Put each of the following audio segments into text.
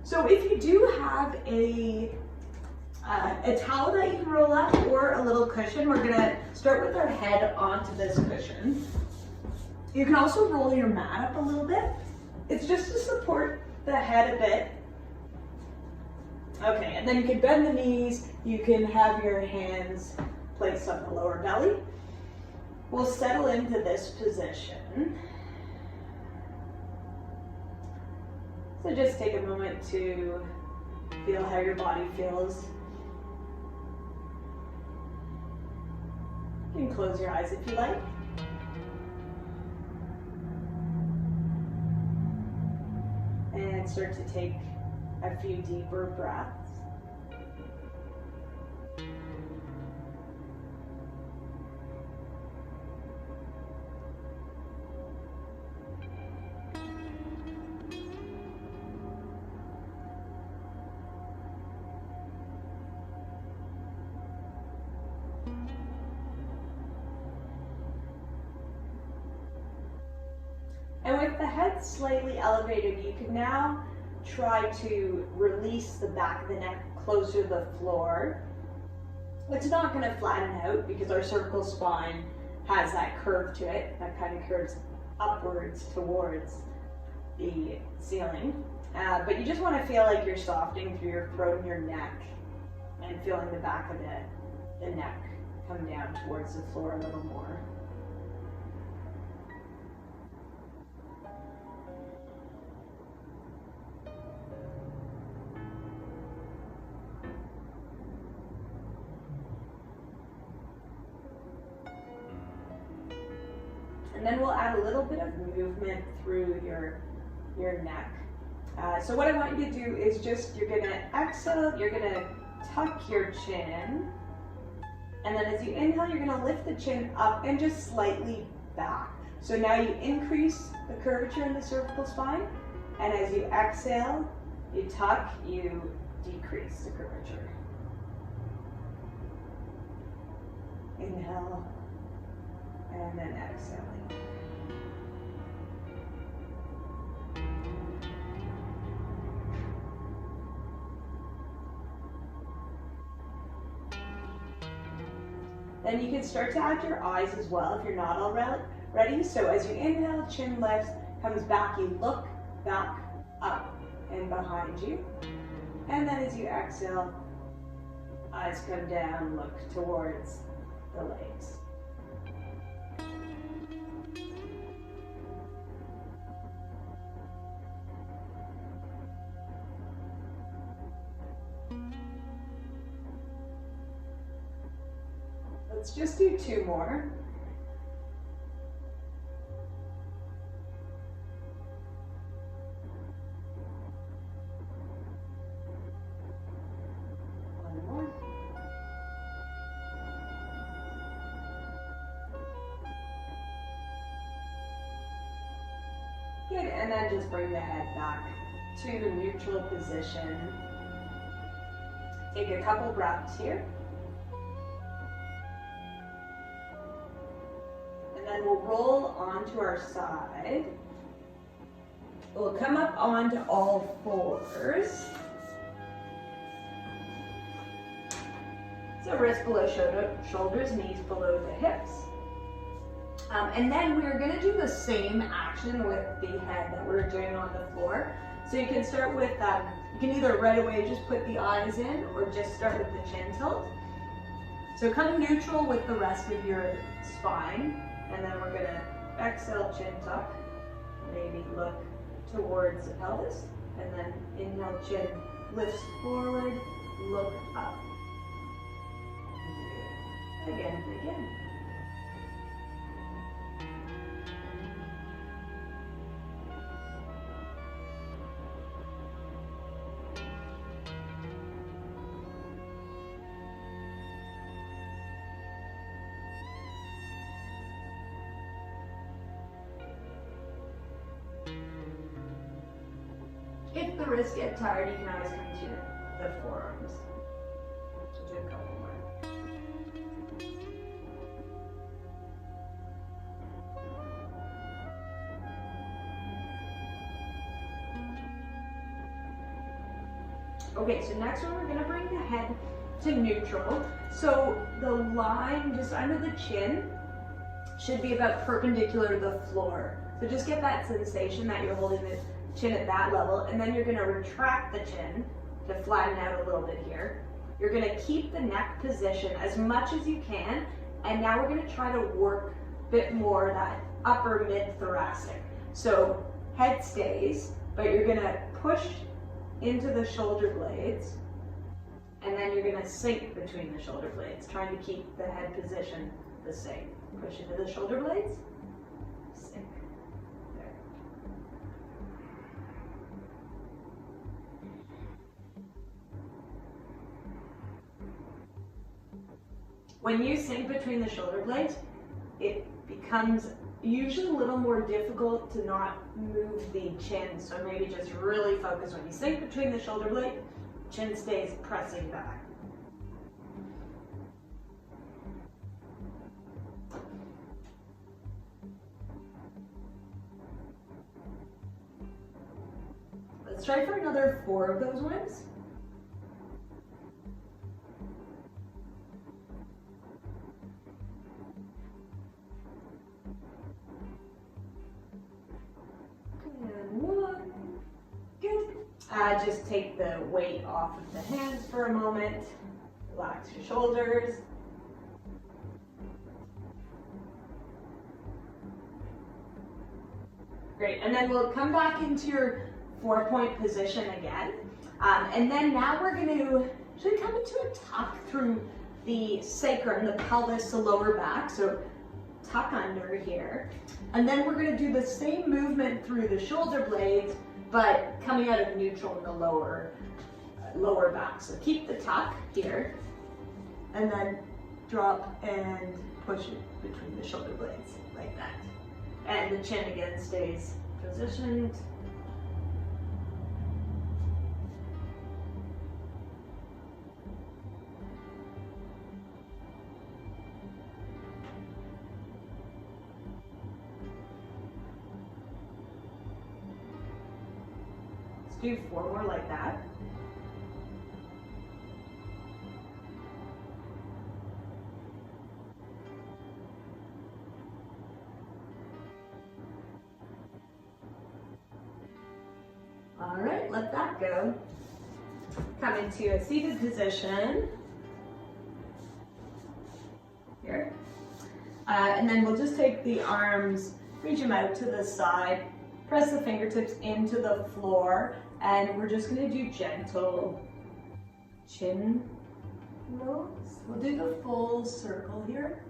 So if you do have a towel that you can roll up or a little cushion, we're gonna start with our head onto this cushion. You can also roll your mat up a little bit. It's just to support the head a bit. Okay, and then you can bend the knees. You can have your hands placed on the lower belly. We'll settle into this position. So just take a moment to feel how your body feels. You can close your eyes if you like. And start to take a few deeper breaths. And with the head slightly elevated, you can now try to release the back of the neck closer to the floor. It's not going to flatten out because our cervical spine has that curve to it that kind of curves upwards towards the ceiling. But you just want to feel like you're softening through your throat and your neck and feeling the back of the neck come down towards the floor a little more. And then we'll add a little bit of movement through your neck. So what I want you to do is you're gonna exhale, you're gonna tuck your chin. And then as you inhale, you're gonna lift the chin up and just slightly back. So now you increase the curvature in the cervical spine. And as you exhale, you tuck, you decrease the curvature. Inhale, and then exhaling. Then you can start to add your eyes as well if you're not already. So as you inhale, chin lifts, comes back, you look back, up, and behind you. And then as you exhale, eyes come down, look towards the legs. Let's just do 2 more. One more. Good, and then just bring the head back to the neutral position. Take a couple breaths here. Then we'll roll onto our side. We'll come up onto all fours. So wrists below shoulders, knees below the hips. And then we're gonna do the same action with the head that we're doing on the floor. So you can start with, you can either right away just put the eyes in or just start with the chin tilt. So come neutral with the rest of your spine. And then we're gonna exhale, chin tuck, maybe look towards the pelvis, and then inhale, chin lifts forward, look up. Again and again. If the wrists get tired, you can always come to the forearms. So do a couple more. Okay, so next one we're gonna bring the head to neutral. So the line just under the chin should be about perpendicular to the floor. So just get that sensation that you're holding the chin at that level, and then you're gonna retract the chin to flatten out a little bit here. You're gonna keep the neck position as much as you can, and now we're gonna try to work a bit more that upper mid-thoracic. So head stays, but you're gonna push into the shoulder blades, and then you're gonna sink between the shoulder blades, trying to keep the head position the same. Push into the shoulder blades, sink. There. When you sink between the shoulder blades, it becomes usually a little more difficult to not move the chin. So maybe just really focus when you sink between the shoulder blade, chin stays pressing back. Let's try for another 4 of those ones. And 1. Good. Just take the weight off of the hands for a moment. Relax your shoulders. Great, and then we'll come back into your 4-point position again. And then now we're going to actually come into a tuck through the sacrum, the pelvis, the lower back. So tuck under here. And then we're going to do the same movement through the shoulder blades, but coming out of neutral in the lower back. So keep the tuck here, and then drop and push it between the shoulder blades like that. And the chin again stays positioned. Let's do 4 more like that. All right, let that go. Come into a seated position. Here. And then we'll just take the arms, reach them out to the side, press the fingertips into the floor, and we're just going to do gentle chin moves. We'll do the full circle here.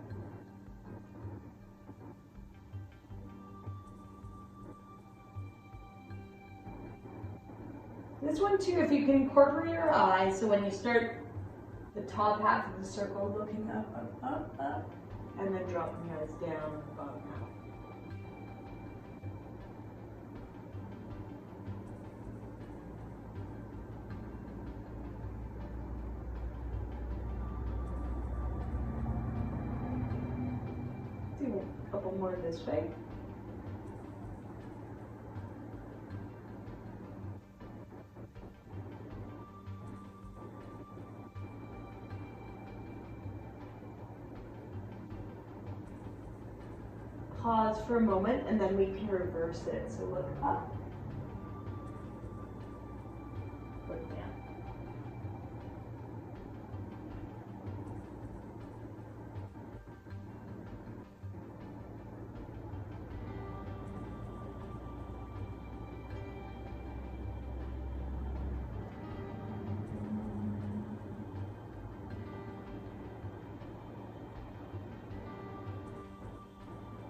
This one too, if you can incorporate your eyes, so when you start the top half of the circle, looking up, up, up, up, and then dropping your eyes down and bottom half. Do a couple more this way. Pause for a moment, and then we can reverse it. So look up, look down.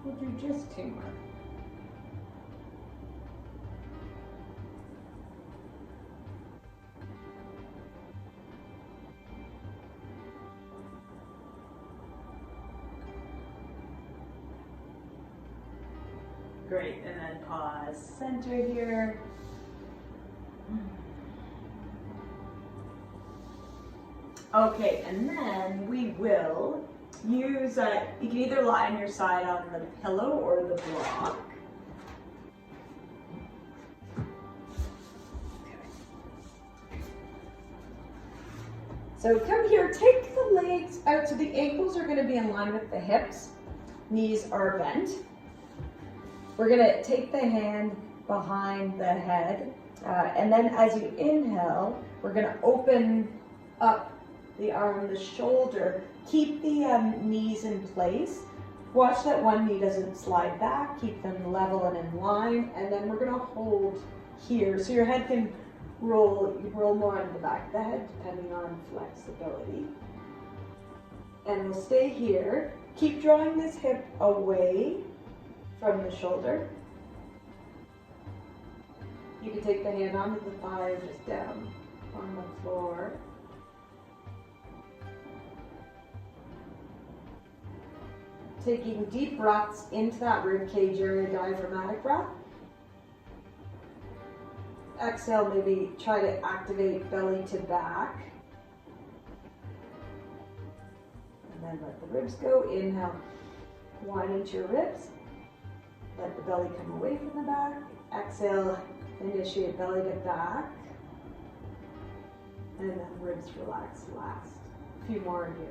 We'll do just 2 more. Great, and then pause, center here. Okay, and then we will use, you can either lie on your side on the pillow or the block. Okay. So come here, take the legs out so the ankles are going to be in line with the hips. Knees are bent. We're going to take the hand behind the head, and then as you inhale, we're going to open up the arm, the shoulder. Keep the knees in place. Watch that one knee doesn't slide back. Keep them level and in line, and then we're going to hold here. So your head can roll, you roll more on the back of the head depending on flexibility. And we'll stay here. Keep drawing this hip away from the shoulder. You can take the hand onto the thigh or just down on the floor. Taking deep breaths into that rib cage area, diaphragmatic breath. Exhale, maybe try to activate belly to back. And then let the ribs go. Inhale, widen into your ribs. Let the belly come away from the back. Exhale, initiate belly to back. And then ribs relax last. A few more here.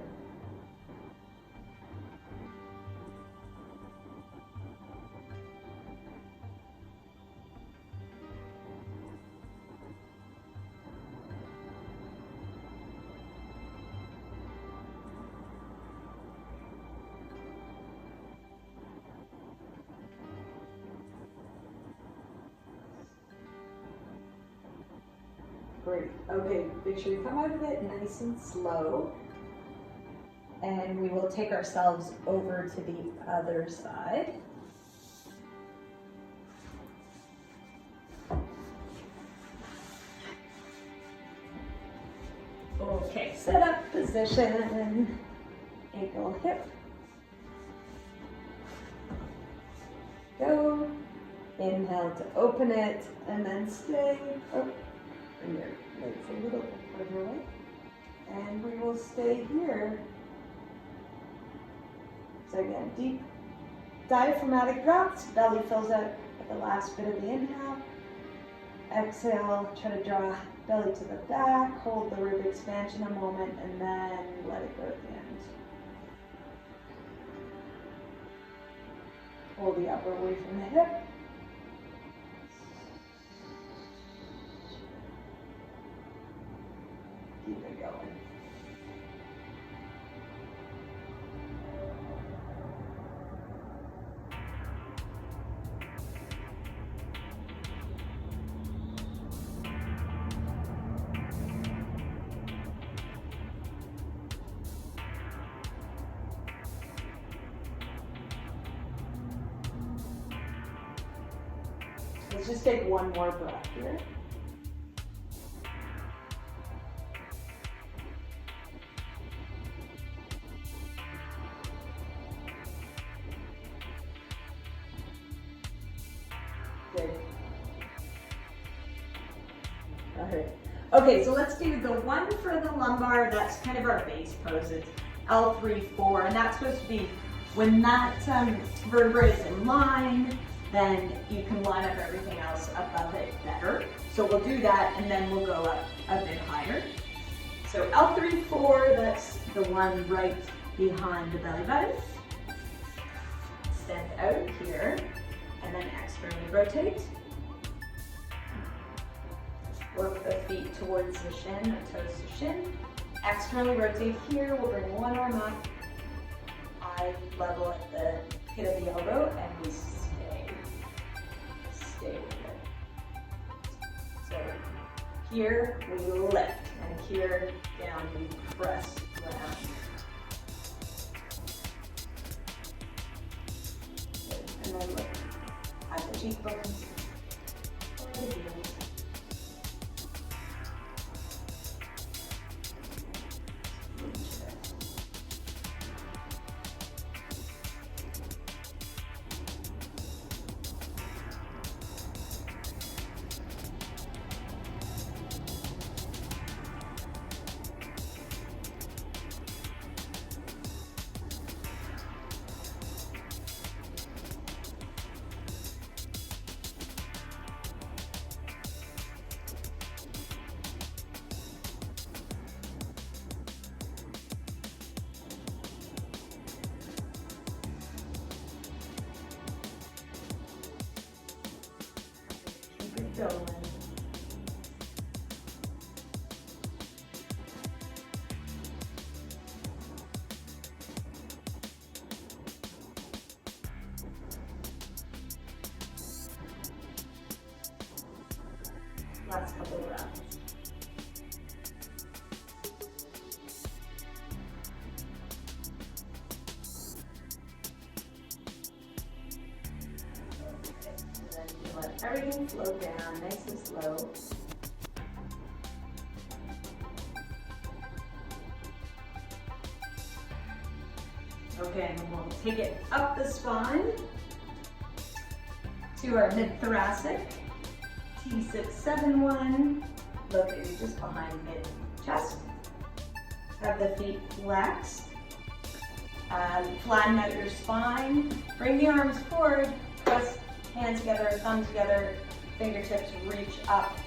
Great. Okay, make sure you come out of it nice and slow. And we will take ourselves over to the other side. Okay, sit up position, ankle hip. Go. Inhale to open it, and then stay. Oh. And your legs a little bit further away. And we will stay here. So again, deep diaphragmatic breaths. Belly fills out at the last bit of the inhale. Exhale, try to draw belly to the back. Hold the rib expansion a moment, and then let it go at the end. Hold the upper away from the hip. Keep it going. Let's just take one more breath here. Good. All right. Okay, so let's do the one for the lumbar. That's kind of our base pose. It's L3-4, and that's supposed to be when that vertebra is in line, then you can line up everything else above it better. So we'll do that, and then we'll go up a bit higher. So L3-4, that's the one right behind the belly button. Stand out here, and then externally rotate. Work the feet towards the shin, the toes to shin. Externally rotate here, we'll bring one arm up, eye level at the pit of the elbow, and we stay with it. So here we lift, and here down we press down. And then look at the cheekbones or the heels. going. Last couple of rounds. Let everything flow down, nice and slow. Okay, and we'll take it up the spine to our mid-thoracic. T671, located just behind mid-chest. Have the feet flexed. Flatten out your spine. Bring the arms forward. Press hands together, thumbs together, fingertips reach up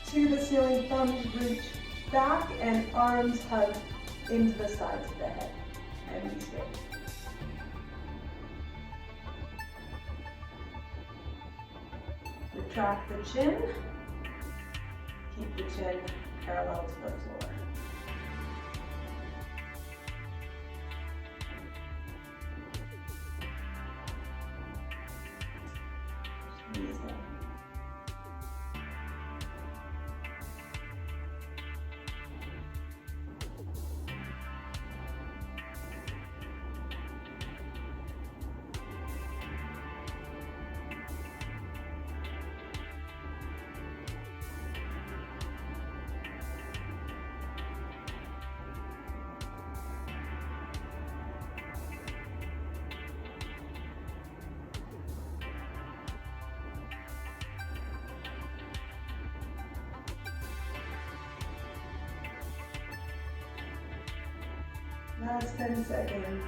to the ceiling, thumbs reach back, and arms hug into the sides of the head. And we stay. Retract the chin. Keep the chin parallel to the floor. Squeeze in. Last 10 seconds.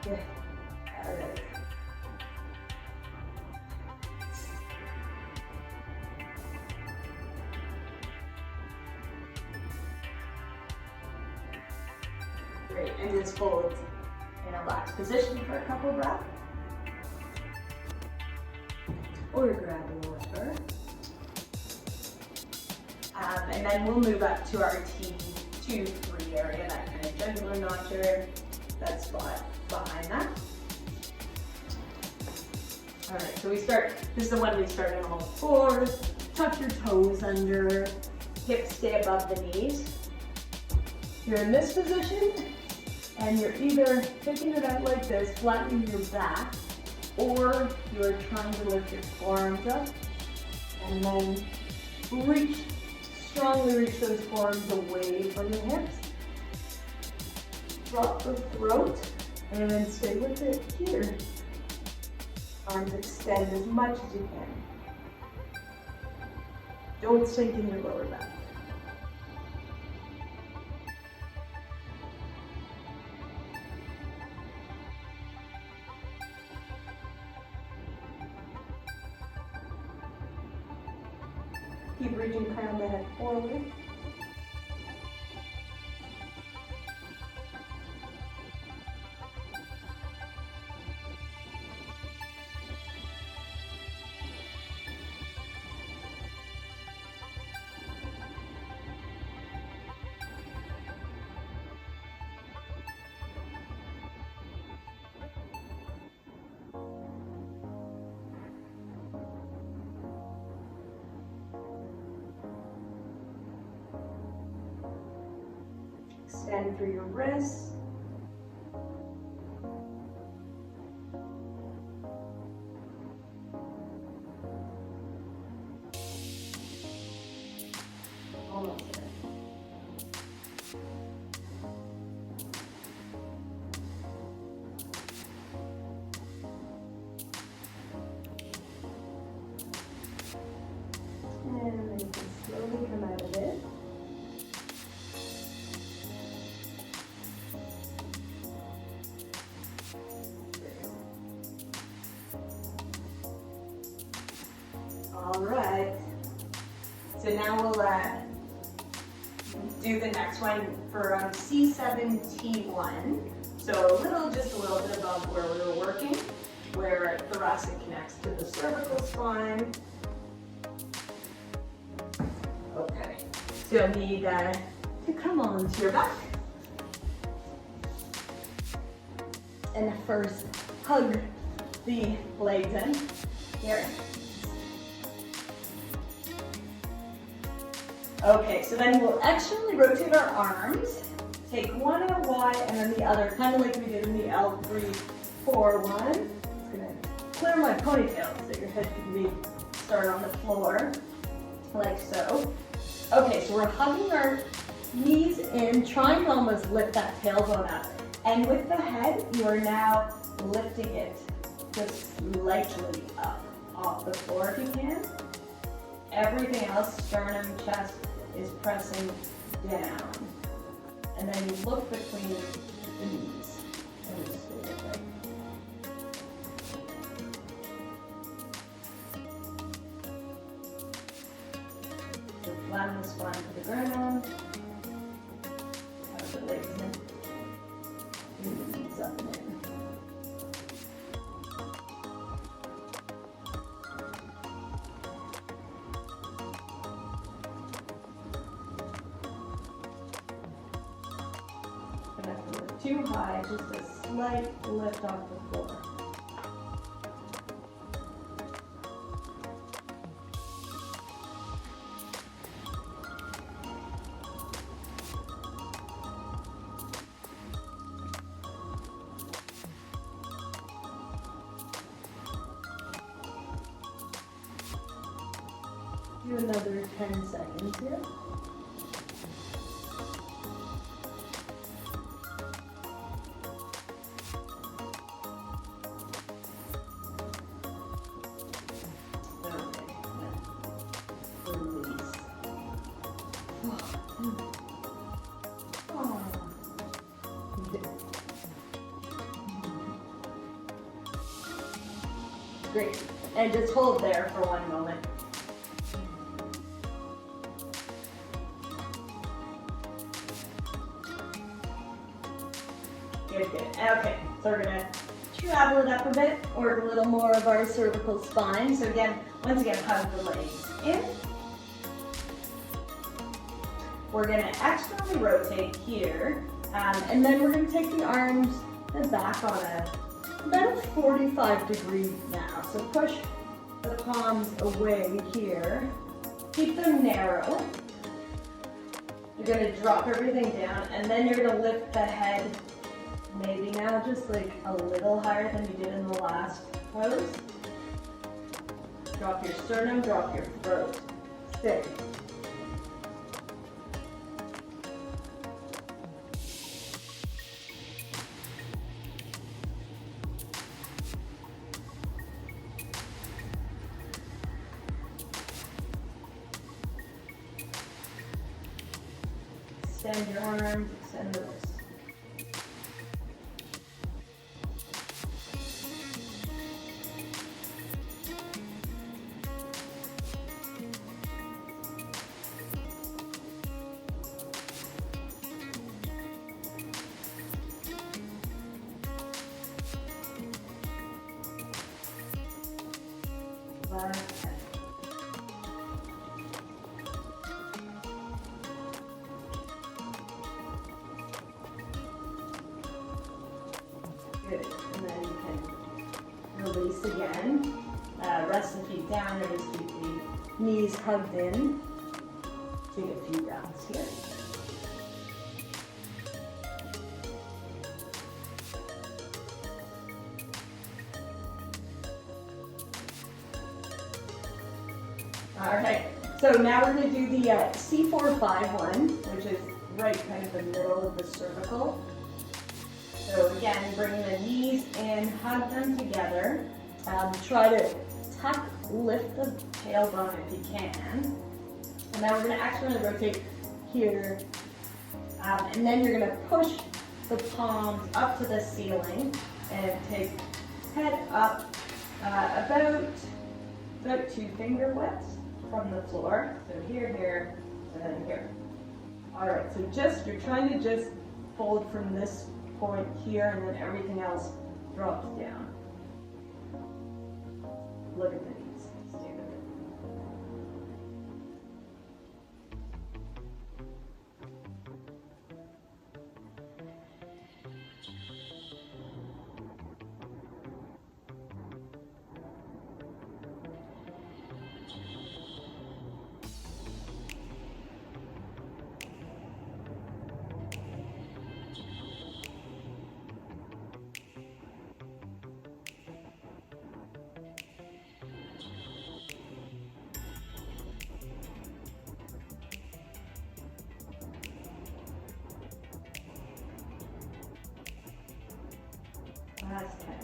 Good. All right. Great, and just hold in a relaxed position for a couple breaths. Or grab water. And then we'll move up to our T2, 3 area, that kind of jugular notch, that spot behind that. All right, so we start, this is the one we start on all fours. Tuck your toes under, hips stay above the knees. You're in this position, and you're either kicking it out like this, flattening your back, or you're trying to lift your forearms up, and then reach, strongly reach those forearms away from the hips. Drop the throat, and then stay with it here. Arms extend as much as you can. Don't sink in your lower back. Keep reaching crown the head forward. Extend through your wrists. Almost there. And then you can slowly come out of it. All right. So now we'll do the next one for C7T1. So just a little bit above where we were working, where thoracic connects to the cervical spine. Okay, so you'll need to come onto your back. And first, hug the legs in here. Okay, so then we'll externally rotate our arms. Take one out wide and then the other, kind of like we did in the L3-4-1. Just gonna clear my ponytail so your head can be started on the floor, like so. Okay, so we're hugging our knees in, trying to almost lift that tailbone up. And with the head, you are now lifting it just slightly up off the floor if you can. Everything else, sternum, chest, is pressing down. And then you look between the knees. And just stay that way. So flatten the spine to the ground. Have the legs in. And the knees up and in. Too high, just a slight lift off the floor. Do another 10 seconds here. Great. And just hold there for one moment. Good, good. Okay, so we're gonna travel it up a bit, work a little more of our cervical spine. So again, once again, hug the legs in. We're gonna externally rotate here, and then we're gonna take the arms back on about a 45-degree now. So push the palms away here. Keep them narrow. You're gonna drop everything down, and then you're gonna lift the head maybe now just like a little higher than you did in the last pose. Drop your sternum, drop your throat. Stay. Extend your arms, extend the wrists. Good, and then you can release again. Rest the feet down, and just keep the knees hugged in. Take a few breaths here. All right, so now we're going to do the C4-5-1, which is right kind of the middle of the cervical. So again, bring the knees in, hug them together. Try to lift the tailbone if you can. And then we're going to actually rotate here. And then you're going to push the palms up to the ceiling and take head up about 2 finger widths from the floor. So here, here, and then here. All right, so you're trying to just fold from this point here, and then everything else drops down. Look at the knees. Stay with it. Last 10.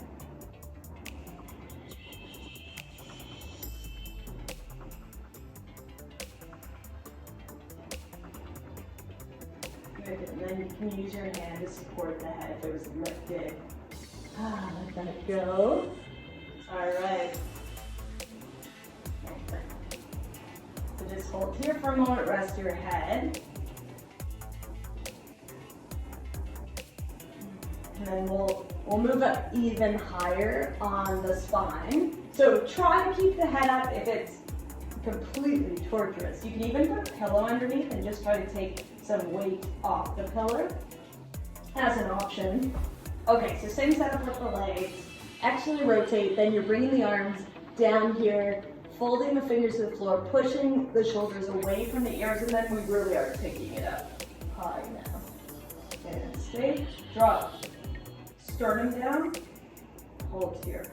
Good, and then you can use your hand to support the head if it was lifted. Let that go. All right. So just hold here for a moment, rest your head. And then we'll move up even higher on the spine. So try to keep the head up if it's completely torturous. You can even put a pillow underneath and just try to take some weight off the pillar as an option. Okay, so same setup with the legs. Actually rotate, then you're bringing the arms down here, folding the fingers to the floor, pushing the shoulders away from the ears, and then we really are picking it up high now. And stay, drop. Starting down, hold here.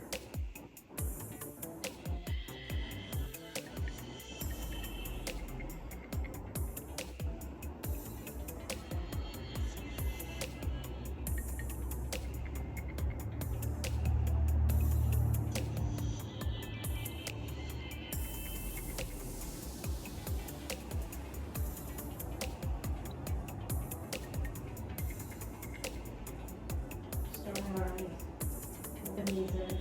The knees in.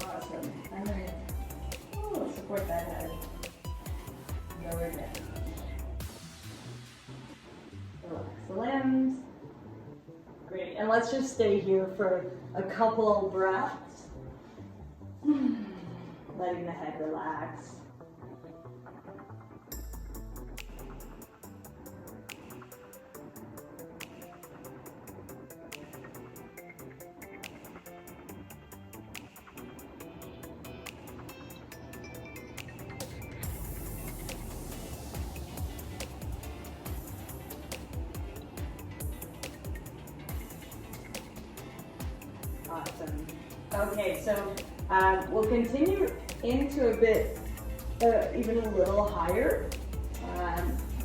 Awesome. And then support that head. Lower down. Relax the limbs. Great. And let's just stay here for a couple breaths. Letting the head relax. Awesome. Okay, so we'll continue into a bit, even a little higher.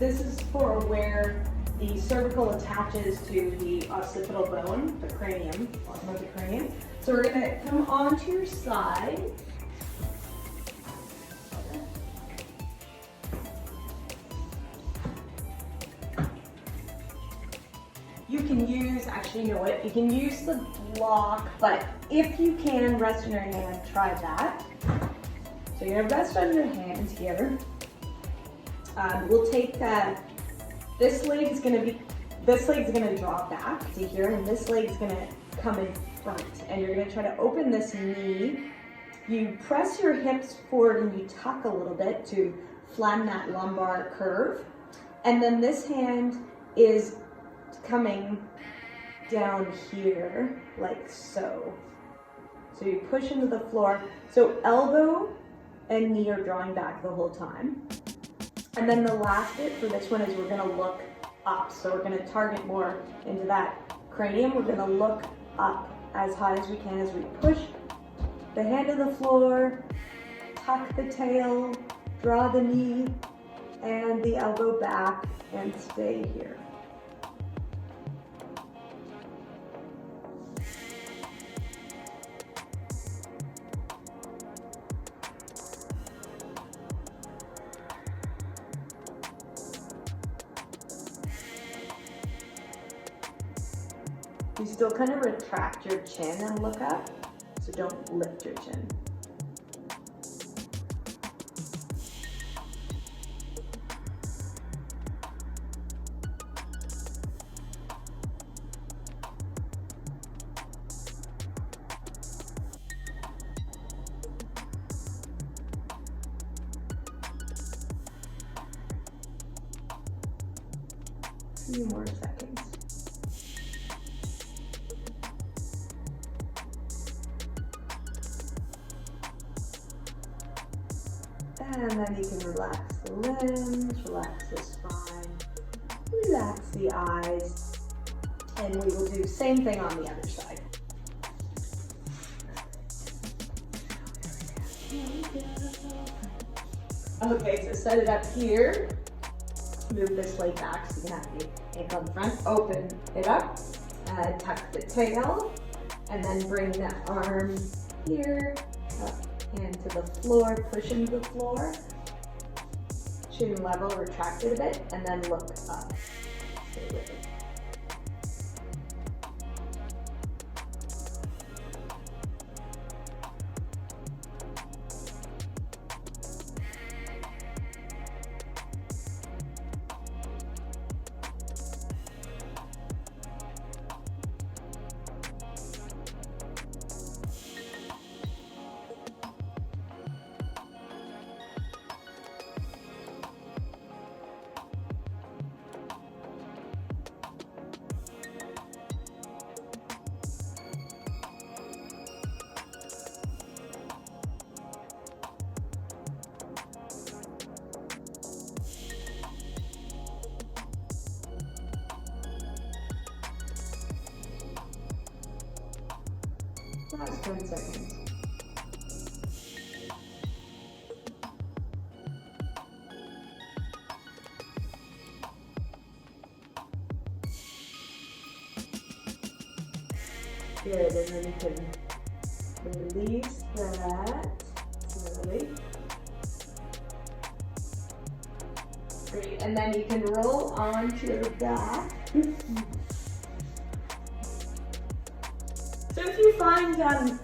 This is for where the cervical attaches to the occipital bone, the cranium, bottom of the cranium. So we're going to come onto your side. You can use, actually, you know what, you can use the block, but if you can rest on your hand, try that. So you're gonna rest on your hands here. We'll take this leg's gonna drop back to here, and this leg's gonna come in front, and you're gonna try to open this knee. You press your hips forward and you tuck a little bit to flatten that lumbar curve, and then this hand is coming down here like so. So you push into the floor. So elbow and knee are drawing back the whole time. And then the last bit for this one is we're gonna look up. So we're gonna target more into that cranium. We're gonna look up as high as we can as we push the hand to the floor, tuck the tail, draw the knee and the elbow back and stay here. You still kind of retract your chin and look up, so don't lift your chin. A few more seconds. And then you can relax the limbs, relax the spine, relax the eyes, and we will do the same thing on the other side. Okay, so set it up here. Move this leg back so you can have the ankle in front. Open it up, tuck the tail, and then bring the arm here, up and to the floor, push into the floor. Chin level, retract it a bit, and then look up. Stay with it. Last 10 seconds. Good, and then you can release that slowly. Great, and then you can roll onto your back. So if you find,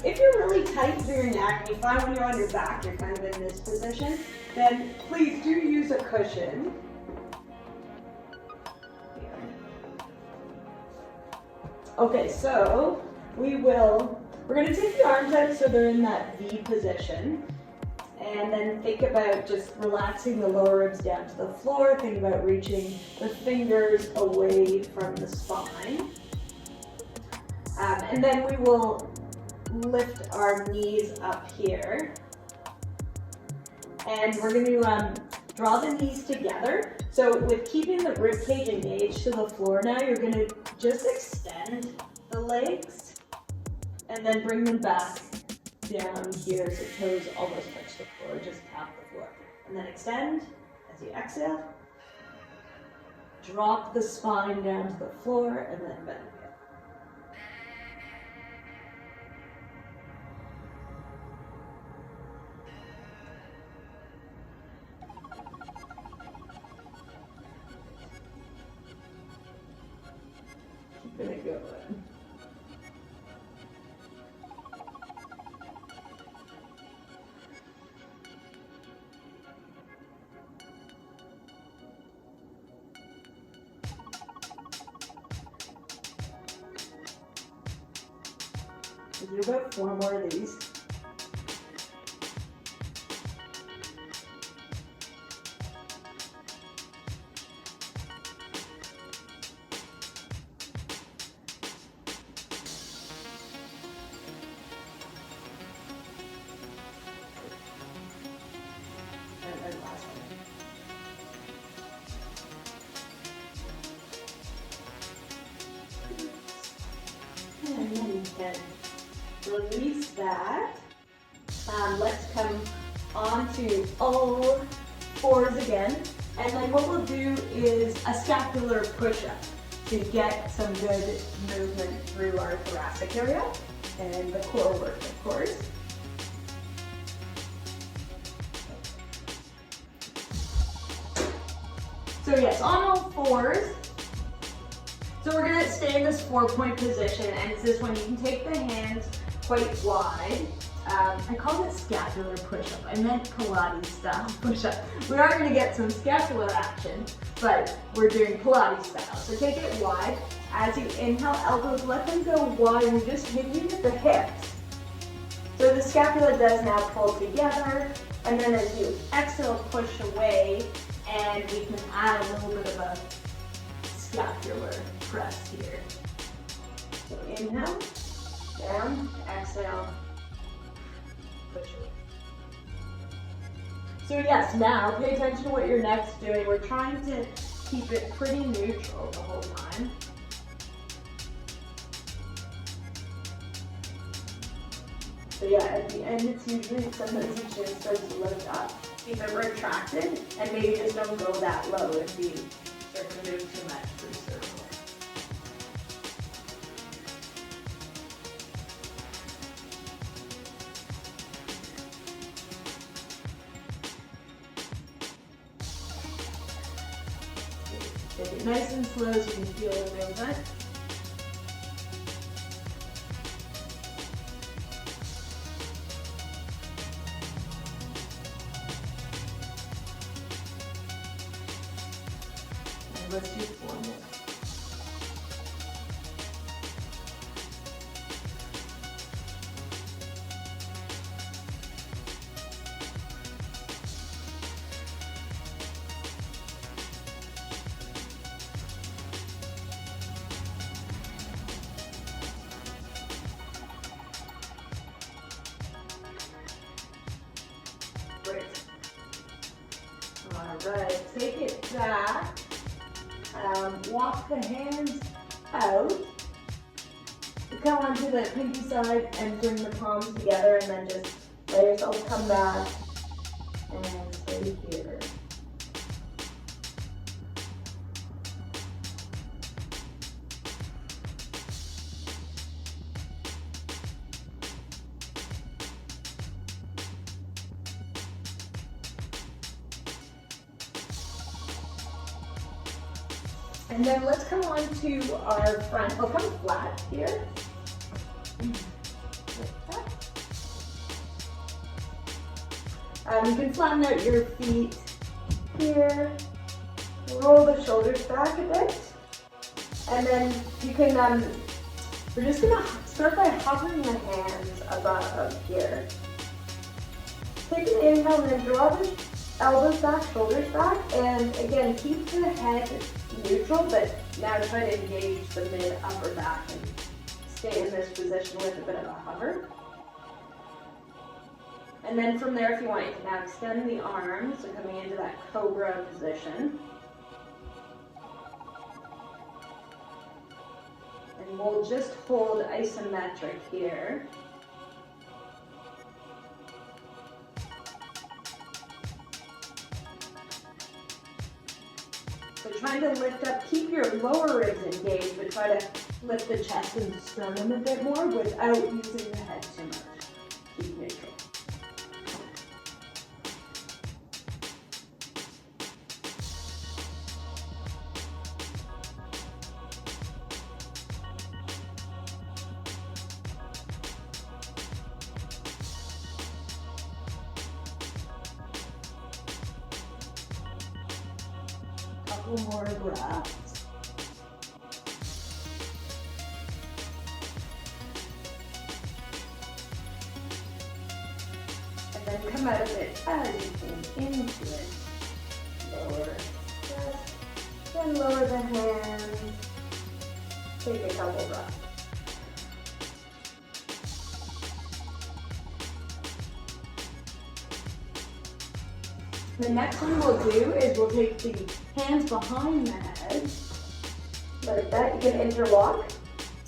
if you're really tight through your neck, and you find when you're on your back, you're kind of in this position, then please do use a cushion. Okay, so we're going to take the arms out so they're in that V position. And then think about just relaxing the lower ribs down to the floor. Think about reaching the fingers away from the spine. And then we will lift our knees up here. And we're going to draw the knees together. So with keeping the ribcage engaged to the floor now, you're going to just extend the legs and then bring them back down here so toes almost touch the floor, just tap the floor. And then extend as you exhale. Drop the spine down to the floor and then bend. Keep it going. We'll do about 4 more of these. And last one. And then you can release that Let's come onto all fours again. And then what we'll do is a scapular push-up to get some good movement through our thoracic area and the core work, of course. So yes, on all fours. So we're gonna stay in this 4-point position, and it's this one. You can take the hands quite wide. I called it scapular push-up. I meant Pilates style push-up. We are gonna get some scapular action, but we're doing Pilates style. So take it wide. As you inhale, elbows, let them go wide. We're just hitting at the hips. So the scapula does now pull together, and then as you exhale, push away, and we can add a little bit of a scapular press here. So inhale, down, exhale, push away. So yes, now pay attention to what your neck's doing. We're trying to keep it pretty neutral the whole time. So yeah, at the end it's usually sometimes the chin starts to lift up. Keep it retracted, and maybe just don't go that low if you start to move too much through circle. Take it nice and slow so you can feel the movement. Let's do 4 more. Great. All right, take it back. Walk the hands out. Come onto the pinky side and bring the palms together, and then just let yourself come back and stay here. And then let's come on to our front. We'll come flat here. Like that. You can flatten out your feet here. Roll the shoulders back a bit. And then you can, we're just gonna start by hovering the hands above here. Take an inhale and then draw the elbows back, shoulders back. And again, keep the head neutral, but now try to engage the mid-upper back and stay in this position with a bit of a hover. And then from there, if you want, you can now extend the arms, so coming into that cobra position. And we'll just hold isometric here. So trying to lift up, keep your lower ribs engaged, but try to lift the chest and sternum a bit more without using the head too much. Keep neutral. Couple more breaths. And then come out of it as you came into it. Lower chest, then lower the hands. Take a couple breaths. The next one we'll do is we'll take the hands behind the head, like that. You can interlock.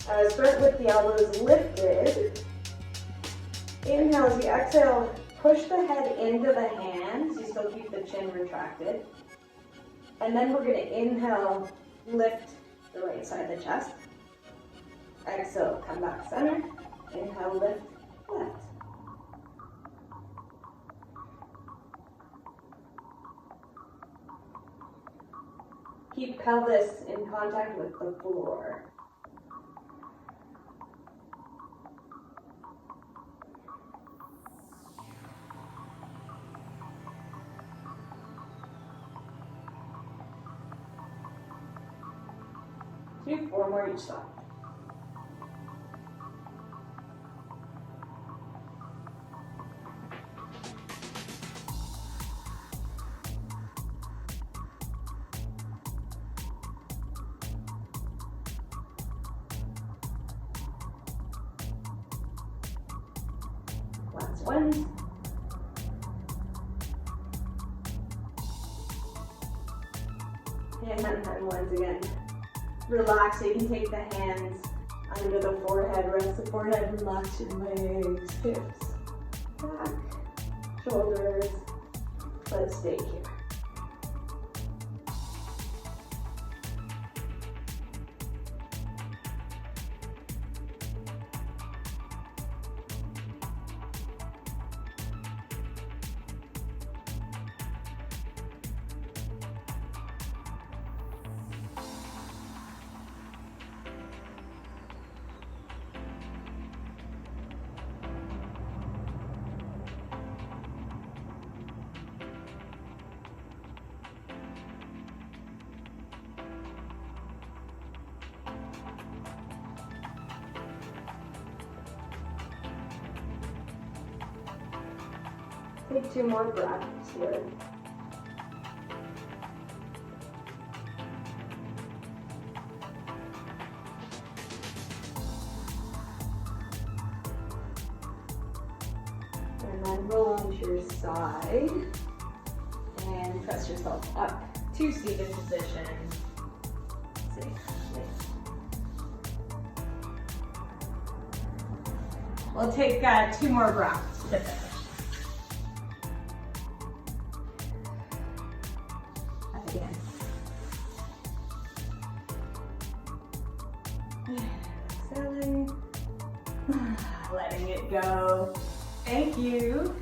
Start with the elbows lifted, Inhale as you exhale, push the head into the hands. You still keep the chin retracted. And then we're gonna inhale, lift the right side of the chest. Exhale, come back center. Inhale, lift, left. Keep pelvis in contact with the floor. Do 4 more each side. Last one. And then once again, relax so you can take the hands under the forehead, rest the forehead, relax your legs, hips, back, shoulders. Let's stay here. Take 2 more breaths here. And then roll onto your side and press yourself up to seated position. We'll take 2 more breaths to finish. Again. Exhaling, letting it go. Thank you.